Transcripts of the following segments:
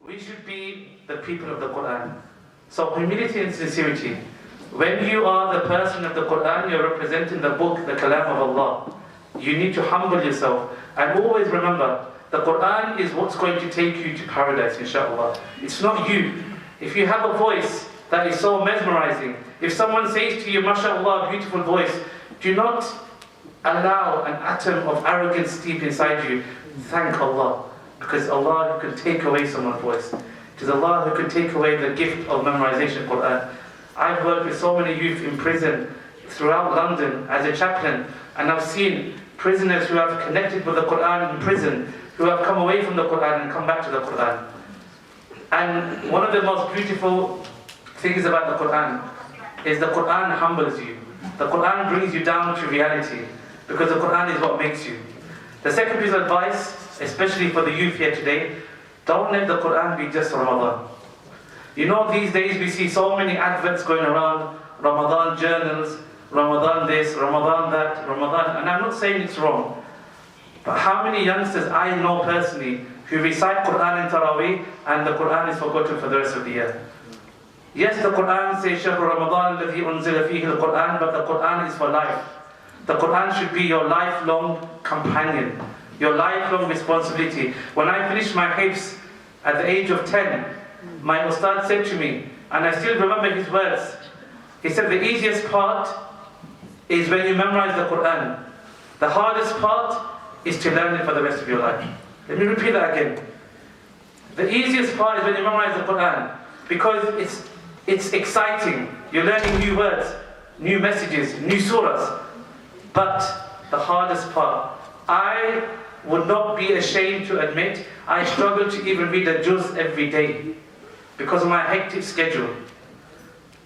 We should be the people of the Quran. So humility and sincerity. When you are the person of the Quran, you're representing the book, the Kalam of Allah. You need to humble yourself. And always remember, the Quran is what's going to take you to paradise, inshallah. It's not you. If you have a voice that is so mesmerizing, if someone says to you, mashallah, beautiful voice, do not allow an atom of arrogance deep inside you. Thank Allah. Because Allah who can take away someone's voice. It is Allah who can take away the gift of memorization of Quran. I've worked with so many youth in prison throughout London as a chaplain, and I've seen prisoners who have connected with the Quran in prison, who have come away from the Quran and come back to the Quran. And one of the most beautiful things about the Quran is the Quran humbles you. The Quran brings you down to reality, because the Quran is what makes you. The second piece of advice, especially for the youth here today, don't let the Quran be just Ramadan. You know, these days we see so many adverts going around, Ramadan journals, Ramadan this, Ramadan that, Ramadan, and I'm not saying it's wrong. But how many youngsters I know personally who recite Quran in Taraweeh and the Quran is forgotten for the rest of the year? Yes, the Quran says شهر رمضان الذي أنزل فيه القرآن, but the Quran is for life. The Quran should be your lifelong companion, your lifelong responsibility. When I finished my hifdh at the age of 10, my ustad said to me, and I still remember his words, he said the easiest part is when you memorize the Quran. The hardest part is to learn it for the rest of your life. Let me repeat that again. The easiest part is when you memorize the Quran, because it's exciting. You're learning new words, new messages, new surahs. But the hardest part, I would not be ashamed to admit, I struggle to even read a juz every day because of my hectic schedule.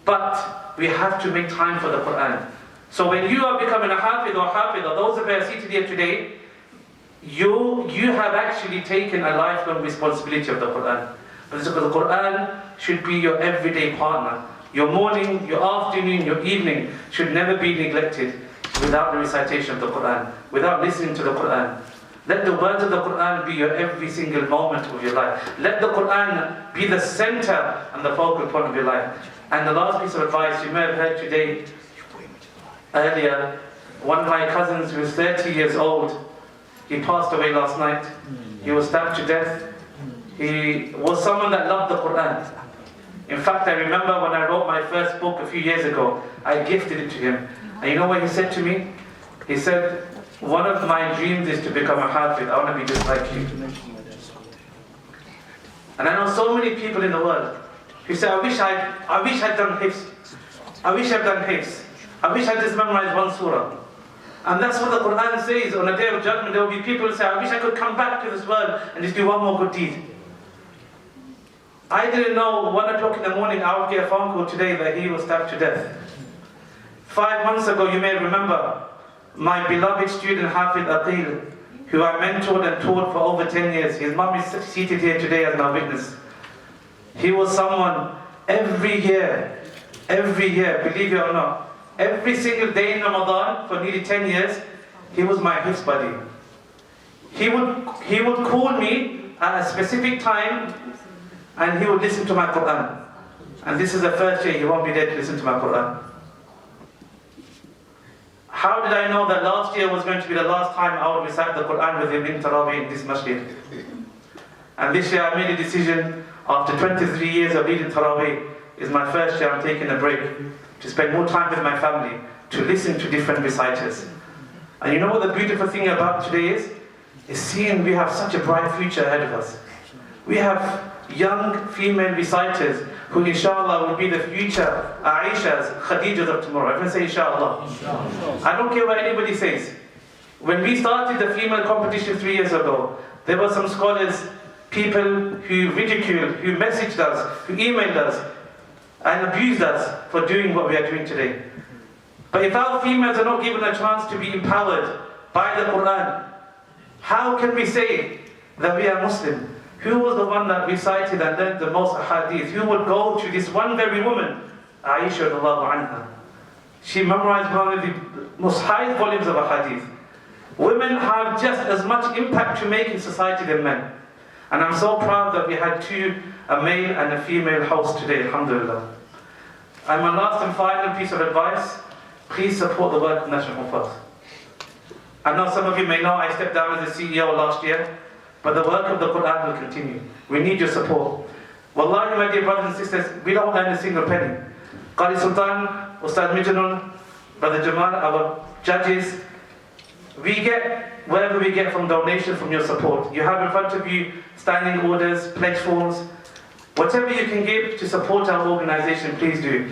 But we have to make time for the Quran. So when you are becoming a Hafidh or Hafidha, those of us seated here today, you have actually taken a lifelong responsibility of the Quran. Because the Quran should be your everyday partner. Your morning, your afternoon, your evening should never be neglected without the recitation of the Quran, without listening to the Quran. Let the words of the Quran be your every single moment of your life. Let the Quran be the center and the focal point of your life. And the last piece of advice you may have heard today, earlier, one of my cousins who was 30 years old, he passed away last night. He was stabbed to death. He was someone that loved the Quran. In fact, I remember when I wrote my first book a few years ago, I gifted it to him. And you know what he said to me? He said, one of my dreams is to become a Hafidh. I want to be just like you. And I know so many people in the world who say, I wish I'd done Hifdh. I wish I'd done Hifdh. I wish I just memorized one surah. And that's what the Quran says. On the day of judgment, there will be people who say, I wish I could come back to this world and just do one more good deed. I didn't know 1 o'clock in the morning I would get a phone call today that he was stabbed to death. 5 months ago, you may remember, my beloved student Hifdh Aqil, who I mentored and taught for over 10 years. His mum is seated here today as my witness. He was someone every year, believe it or not, every single day in Ramadan for nearly 10 years, he was my hifdh buddy. He would call me at a specific time and he would listen to my Quran. And this is the first year he won't be there to listen to my Quran. How did I know that last year was going to be the last time I would recite the Quran with him in Taraweeh in this masjid? And this year I made a decision, after 23 years of leading Taraweeh, is my first year I'm taking a break, to spend more time with my family, to listen to different reciters. And you know what the beautiful thing about today is seeing we have such a bright future ahead of us. We have young female reciters who inshallah will be the future Aishas, Khadijas of tomorrow. Everyone say inshallah. I don't care what anybody says. When we started the female competition 3 years ago, there were some scholars, people who ridiculed, who messaged us, who emailed us, and abused us for doing what we are doing today. But if our females are not given a chance to be empowered by the Quran, how can we say that we are Muslim? Who was the one that recited and learned the most hadith? Who would go to this one very woman, Aisha radiallahu anha? She memorized one of the most high volumes of hadith. Women have just as much impact to make in society than men. And I'm so proud that we had a male and a female host today, alhamdulillah. And my last and final piece of advice, please support the work of National Huffadh. I know some of you may know I stepped down as the CEO last year, but the work of the Quran will continue. We need your support. Wallahi, my dear brothers and sisters, we don't earn a single penny. Qari Sultan, Ustad Mijnun, Brother Jamal, our judges, we get whatever we get from donation, from your support. You have in front of you standing orders, pledge forms. Whatever you can give to support our organization, please do.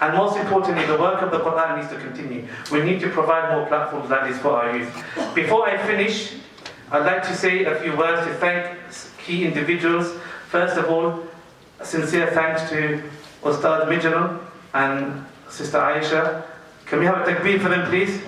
And most importantly, the work of the Quran needs to continue. We need to provide more platforms like this for our youth. Before I finish, I'd like to say a few words to thank key individuals. First of all, a sincere thanks to Ustad Mijnun and Sister Aisha. Can we have a takbir for them, please?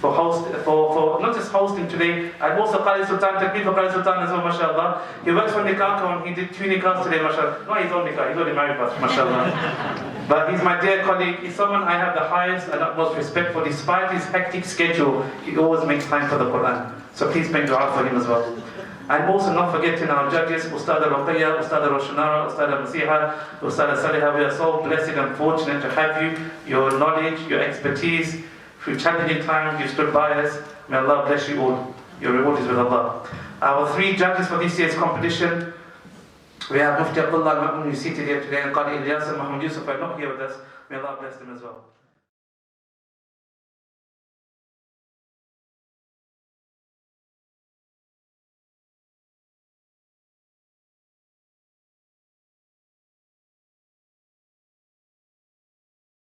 For not just hosting today, and also Qari Sultan, takbir for Qari Sultan as well, mashallah. He works for Nikah and he did 2 nikahs today, mashallah. No, he's on Nikah, he's already married, but mashallah. But he's my dear colleague, he's someone I have the highest and utmost respect for. Despite his hectic schedule, he always makes time for the Quran. So please make dua for him as well. And also not forgetting our judges, Ustad Ruqayya, Ustad Roshanara, Ustad Masiha, Ustad Saliha. We are so blessed and fortunate to have you, your knowledge, your expertise. Through challenging times, you stood by us. May Allah bless you all. Your reward is with Allah. Our 3 judges for this year's competition, we have Mufti Abdullah Al-Ma'mun, who's seated here today, and Qari Ilyas and Muhammad Yusuf are not here with us. May Allah bless them as well.